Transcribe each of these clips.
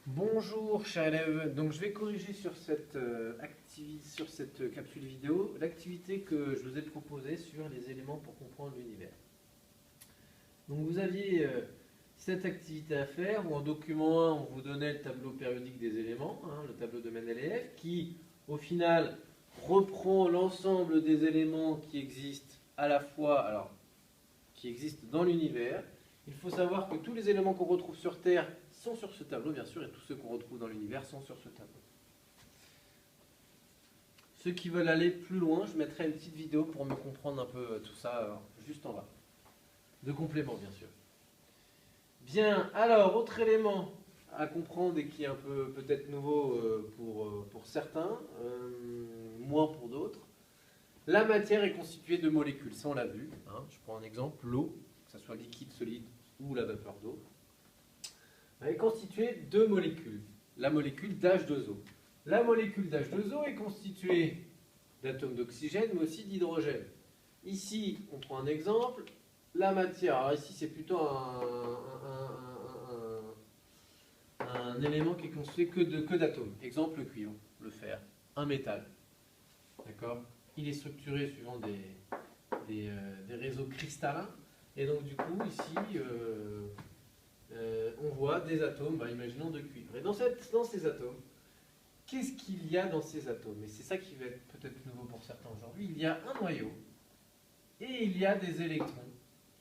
Bonjour chers élèves, donc je vais corriger sur cette capsule vidéo l'activité que je vous ai proposée sur les éléments pour comprendre l'univers. Donc vous aviez cette activité à faire où en document 1 on vous donnait le tableau périodique des éléments, le tableau de Mendeleïev, qui au final reprend l'ensemble des éléments qui existent à la fois, alors qui existent dans l'univers. Il faut savoir que tous les éléments qu'on retrouve sur Terre sont sur ce tableau, bien sûr, et tous ceux qu'on retrouve dans l'univers sont sur ce tableau. Ceux qui veulent aller plus loin, je mettrai une petite vidéo pour me comprendre un peu tout ça, juste en bas. De complément, bien sûr. Bien, alors, autre élément à comprendre et qui est un peu peut-être nouveau pour certains, moins pour d'autres. La matière est constituée de molécules, ça on l'a vu. Je prends un exemple, l'eau, que ce soit liquide, solide ou la vapeur d'eau, est constituée de molécules. La molécule d'H2O. La molécule d'H2O est constituée d'atomes d'oxygène, mais aussi d'hydrogène. Ici, on prend un exemple. La matière, alors ici c'est plutôt un élément qui est constitué que d'atomes. Exemple, le cuivre, le fer, un métal. D'accord ? Il est structuré suivant des réseaux cristallins. Et donc du coup, ici, on voit des atomes, imaginons de cuivre. Et dans ces atomes, qu'est-ce qu'il y a dans ces atomes? Et c'est ça qui va être peut-être nouveau pour certains aujourd'hui. Il y a un noyau et il y a des électrons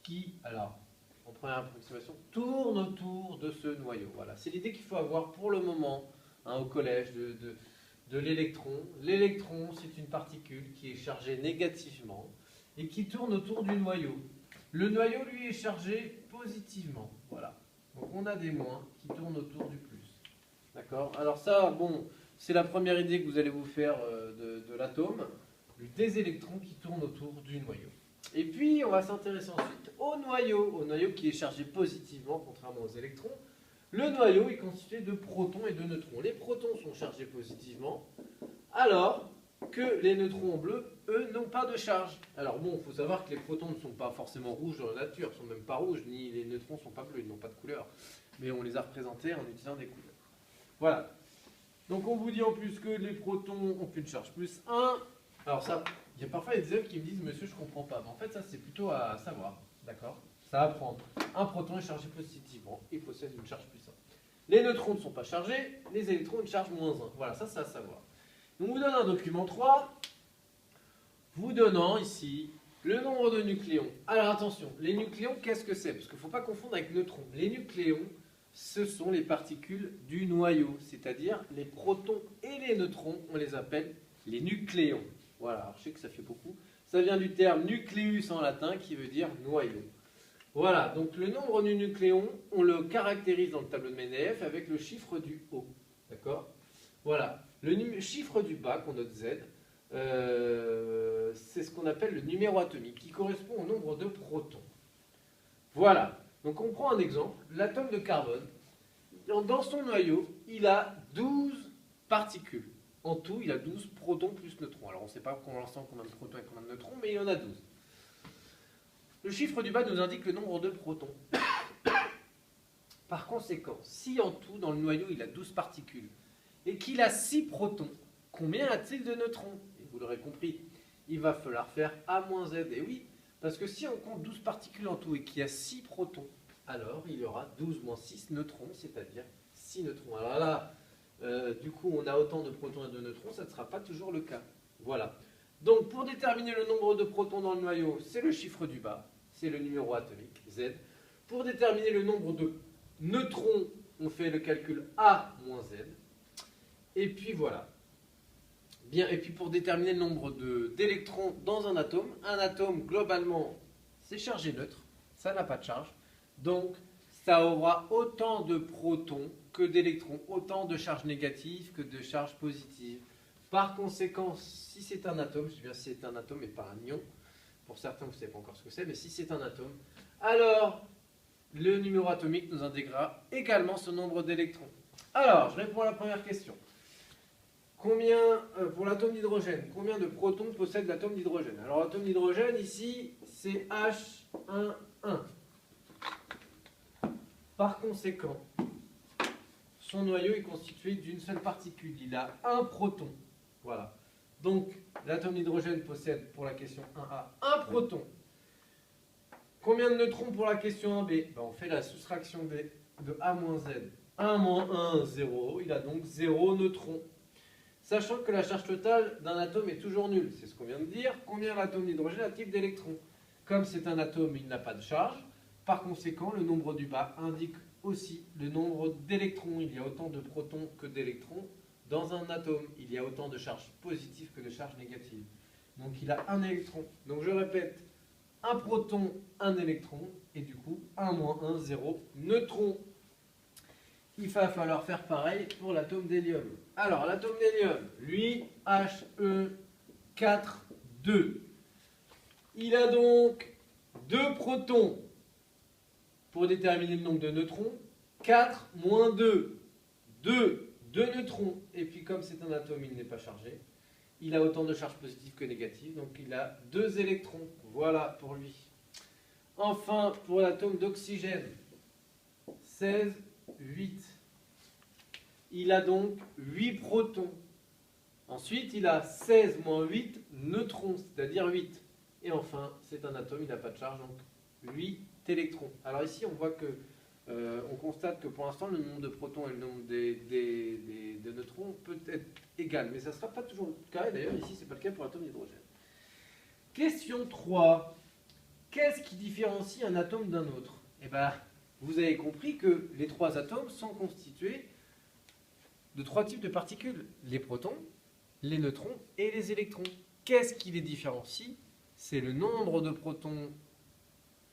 qui, alors, en première approximation, tournent autour de ce noyau. Voilà, c'est l'idée qu'il faut avoir pour le moment au collège de l'électron. L'électron, c'est une particule qui est chargée négativement et qui tourne autour du noyau. Le noyau, lui, est chargé positivement. Voilà. Donc on a des moins qui tournent autour du plus. D'accord? Alors ça, bon, c'est la première idée que vous allez vous faire de l'atome, des électrons qui tournent autour du noyau. Et puis, on va s'intéresser ensuite au noyau qui est chargé positivement, contrairement aux électrons. Le noyau est constitué de protons et de neutrons. Les protons sont chargés positivement, alors que les neutrons bleus, eux, n'ont pas de charge. Alors bon, il faut savoir que les protons ne sont pas forcément rouges dans la nature, ils ne sont même pas rouges, ni les neutrons ne sont pas bleus, ils n'ont pas de couleur. Mais on les a représentés en utilisant des couleurs. Voilà. Donc on vous dit en plus que les protons ont une charge plus 1. Alors ça, il y a parfois des élèves qui me disent « Monsieur, je ne comprends pas ». Mais en fait, ça, c'est plutôt à savoir. D'accord? Ça va apprendre. Un proton est chargé positivement, il possède une charge plus 1. Les neutrons ne sont pas chargés, les électrons ont une charge moins 1. Voilà, ça, c'est à savoir. Donc on vous donne un document 3, vous donnant ici le nombre de nucléons. Alors attention, les nucléons, qu'est-ce que c'est? Parce qu'il ne faut pas confondre avec neutrons. Les nucléons, ce sont les particules du noyau, c'est-à-dire les protons et les neutrons, on les appelle les nucléons. Voilà, alors je sais que ça fait beaucoup. Ça vient du terme nucleus en latin qui veut dire noyau. Voilà, donc le nombre de nucléons, on le caractérise dans le tableau de Mendeleïev avec le chiffre du haut. D'accord? Voilà. Le chiffre du bas, qu'on note Z, c'est ce qu'on appelle le numéro atomique, qui correspond au nombre de protons. Voilà. Donc on prend un exemple. L'atome de carbone, dans son noyau, il a 12 particules. En tout, il a 12 protons plus neutrons. Alors on ne sait pas pour l'instant combien de protons et combien de neutrons, mais il en a 12. Le chiffre du bas nous indique le nombre de protons. Par conséquent, si en tout, dans le noyau, il a 12 particules, et qu'il a 6 protons, combien a-t-il de neutrons? Et vous l'aurez compris, il va falloir faire A-Z. Et oui, parce que si on compte 12 particules en tout et qu'il y a 6 protons, alors il y aura 12 moins 6 neutrons, c'est-à-dire 6 neutrons. Alors là, du coup, on a autant de protons et de neutrons, ça ne sera pas toujours le cas. Voilà. Donc, pour déterminer le nombre de protons dans le noyau, c'est le chiffre du bas, c'est le numéro atomique, Z. Pour déterminer le nombre de neutrons, on fait le calcul A moins Z. Et puis voilà. Bien, et puis pour déterminer le nombre d'électrons dans un atome globalement c'est chargé neutre, ça n'a pas de charge, donc ça aura autant de protons que d'électrons, autant de charges négatives que de charges positives. Par conséquent, si c'est un atome, je dis bien si c'est un atome et pas un ion, pour certains vous ne savez pas encore ce que c'est, mais si c'est un atome, alors le numéro atomique nous indiquera également ce nombre d'électrons. Alors, je réponds à la première question. Combien, pour l'atome d'hydrogène, combien de protons possède l'atome d'hydrogène? Alors l'atome d'hydrogène ici, c'est H11. Par conséquent, son noyau est constitué d'une seule particule. Il a un proton. Voilà. Donc, l'atome d'hydrogène possède, pour la question 1A, un proton. Combien de neutrons pour la question 1B? On fait la soustraction de A moins Z. 1 moins 1, 0. Il a donc 0 neutrons. Sachant que la charge totale d'un atome est toujours nulle. C'est ce qu'on vient de dire. Combien l'atome d'hydrogène a-t-il d'électrons? Comme c'est un atome, il n'a pas de charge. Par conséquent, le nombre du bas indique aussi le nombre d'électrons. Il y a autant de protons que d'électrons dans un atome. Il y a autant de charges positives que de charges négatives. Donc il a un électron. Donc je répète, un proton, un électron. Et du coup, 1 moins 1, 0 neutrons. Il va falloir faire pareil pour l'atome d'hélium. Alors, l'atome d'hélium, lui, He4, 2. Il a donc 2 protons pour déterminer le nombre de neutrons. 4 moins 2, 2 neutrons. Et puis, comme c'est un atome, il n'est pas chargé. Il a autant de charges positives que négatives. Donc, il a 2 électrons. Voilà pour lui. Enfin, pour l'atome d'oxygène, 16, 8. Il a donc 8 protons. Ensuite, il a 16 moins 8 neutrons, c'est-à-dire 8. Et enfin, c'est un atome, il n'a pas de charge, donc 8 électrons. Alors ici, on voit que, on constate que pour l'instant, le nombre de protons et le nombre de neutrons peut être égal. Mais ça ne sera pas toujours le cas. Et d'ailleurs, ici, ce n'est pas le cas pour l'atome d'hydrogène. Question 3. Qu'est-ce qui différencie un atome d'un autre? Eh bien, vous avez compris que les 3 atomes sont constitués de 3 types de particules. Les protons, les neutrons et les électrons. Qu'est-ce qui les différencie? C'est le nombre de protons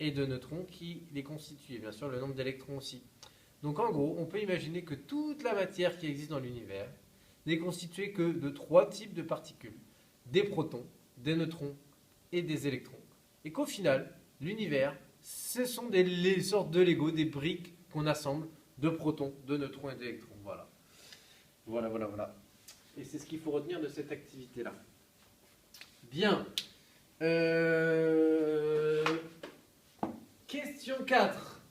et de neutrons qui les constituent. Et bien sûr, le nombre d'électrons aussi. Donc en gros, on peut imaginer que toute la matière qui existe dans l'univers n'est constituée que de 3 types de particules. Des protons, des neutrons et des électrons. Et qu'au final, l'univers, ce sont des sortes de Lego, des briques qu'on assemble de protons, de neutrons et d'électrons. Voilà. Voilà. Et c'est ce qu'il faut retenir de cette activité-là. Bien. Question 4.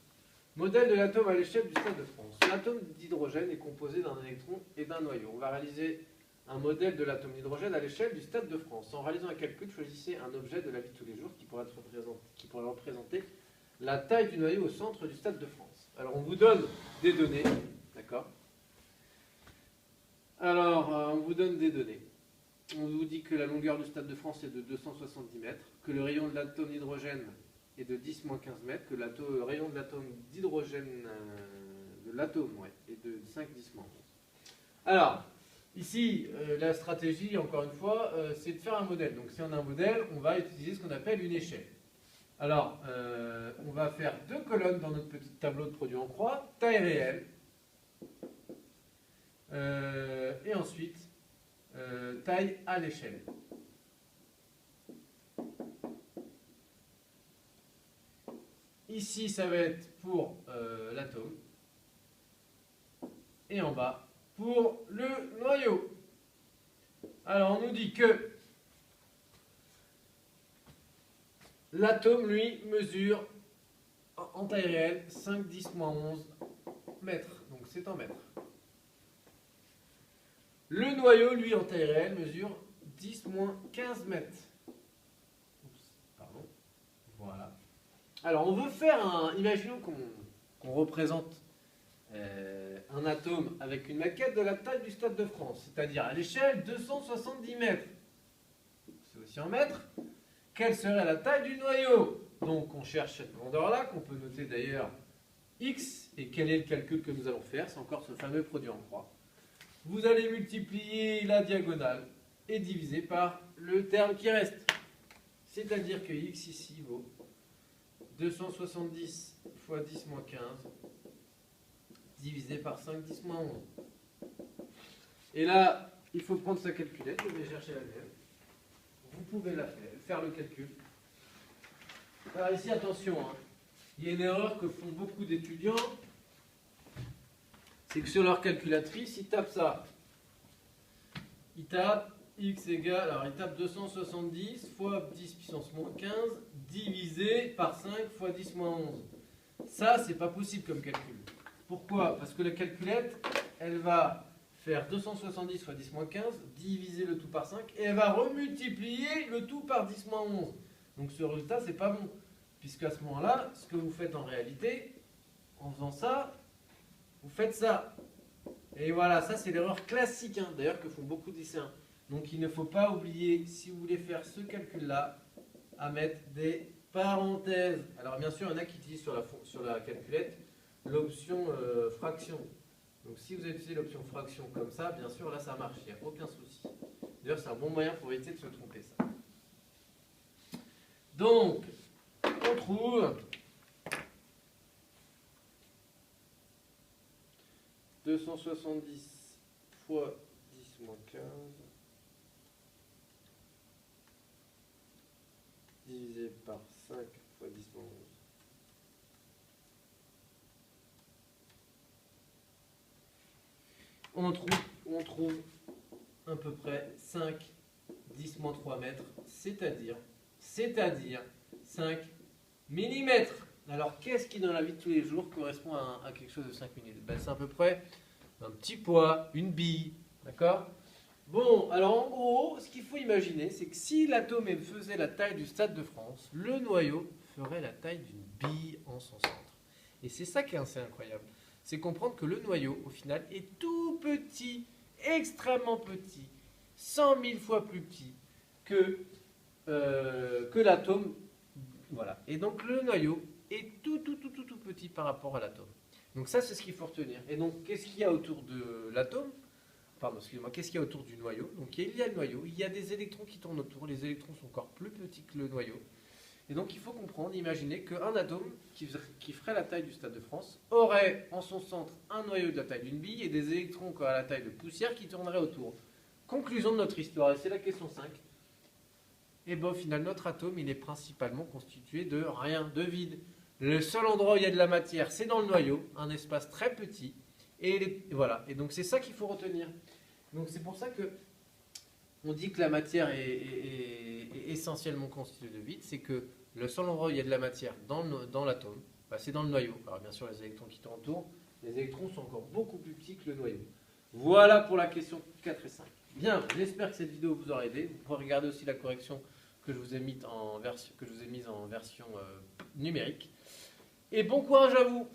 Modèle de l'atome à l'échelle du Stade de France. L'atome d'hydrogène est composé d'un électron et d'un noyau. On va réaliser un modèle de l'atome d'hydrogène à l'échelle du Stade de France. En réalisant un calcul, choisissez un objet de la vie de tous les jours qui pourrait représenter la taille du noyau au centre du Stade de France. Alors, on vous donne des données, d'accord? Alors, on vous donne des données. On vous dit que la longueur du Stade de France est de 270 mètres, que le rayon de l'atome d'hydrogène est de 10-15 mètres, que le rayon de l'atome d'hydrogène est de 5-10-11. Alors, ici, la stratégie, encore une fois, c'est de faire un modèle. Donc, si on a un modèle, on va utiliser ce qu'on appelle une échelle. Alors, on va faire 2 colonnes dans notre petit tableau de produit en croix, taille réelle, et ensuite, taille à l'échelle. Ici, ça va être pour l'atome, et en bas, pour le noyau. Alors, on nous dit que l'atome, lui, mesure en taille réelle 5-10-11 mètres. Donc, c'est en mètres. Le noyau, lui, en taille réelle, mesure 10-15 mètres. Oups, pardon. Voilà. Alors, on veut faire un... Imaginons qu'on représente un atome avec une maquette de la taille du Stade de France, c'est-à-dire à l'échelle 270 mètres. C'est aussi en mètres. Quelle serait la taille du noyau? Donc, on cherche cette grandeur-là, qu'on peut noter d'ailleurs x, et quel est le calcul que nous allons faire? C'est encore ce fameux produit en croix. Vous allez multiplier la diagonale et diviser par le terme qui reste. C'est-à-dire que x ici vaut 270 fois 10 moins 15 divisé par 5, 10 moins 11. Et là, il faut prendre sa calculette, je vais chercher la mienne. Vous pouvez faire le calcul. Alors ici, attention, hein, il y a une erreur que font beaucoup d'étudiants. C'est que sur leur calculatrice, ils tapent ça. Ils tapent x égale, alors ils tapent 270 fois 10 puissance moins 15 divisé par 5 fois 10 moins 11. Ça, c'est pas possible comme calcul. Pourquoi? Parce que la calculette, elle va faire 270 fois 10 moins 15, diviser le tout par 5, et elle va remultiplier le tout par 10 moins 11. Donc ce résultat, c'est pas bon. Puisque à ce moment-là, ce que vous faites en réalité, en faisant ça, vous faites ça. Et voilà, ça c'est l'erreur classique, hein, d'ailleurs, que font beaucoup de lycéens. Donc il ne faut pas oublier, si vous voulez faire ce calcul-là, à mettre des parenthèses. Alors bien sûr, il y en a qui utilisent sur la calculette l'option fraction. Donc si vous utilisez l'option fraction comme ça, bien sûr, là ça marche, il n'y a aucun souci. D'ailleurs, c'est un bon moyen pour éviter de se tromper, ça. Donc, on trouve 270 fois 10 moins 15 divisé par 5 fois 10 moins 11. On trouve à peu près 5, 10 moins 3 mètres, c'est-à-dire 5 millimètres. Alors, qu'est-ce qui dans la vie de tous les jours correspond à quelque chose de 5 millimètres? Ben, c'est à peu près un petit poids, une bille, d'accord? Bon, alors en gros, ce qu'il faut imaginer, c'est que si l'atome faisait la taille du Stade de France, le noyau ferait la taille d'une bille en son centre. Et c'est ça qui est assez incroyable. C'est comprendre que le noyau, au final, est tout petit, extrêmement petit, 100 000 fois plus petit que l'atome. Voilà. Et donc le noyau est tout petit par rapport à l'atome. Donc ça, c'est ce qu'il faut retenir. Et donc, qu'est-ce qu'il y a autour de l'atome? Pardon, excusez-moi, qu'est-ce qu'il y a autour du noyau? Donc il y a le noyau, il y a des électrons qui tournent autour, les électrons sont encore plus petits que le noyau. Et donc il faut comprendre, imaginer qu'un atome qui ferait la taille du Stade de France aurait en son centre un noyau de la taille d'une bille et des électrons à la taille de poussière qui tourneraient autour. Conclusion de notre histoire, et c'est la question 5. Et bien au final, notre atome, il est principalement constitué de rien, de vide. Le seul endroit où il y a de la matière, c'est dans le noyau, un espace très petit. Et voilà. Et donc c'est ça qu'il faut retenir. Donc c'est pour ça que on dit que la matière est essentiellement constituée de vide. C'est que le seul endroit où il y a de la matière dans l'atome, bah, c'est dans le noyau. Alors bien sûr, les électrons qui tournent autour, les électrons sont encore beaucoup plus petits que le noyau. Voilà pour la question 4 et 5. Bien, j'espère que cette vidéo vous aura aidé. Vous pourrez regarder aussi la correction que je vous ai mise en version numérique. Et bon courage à vous!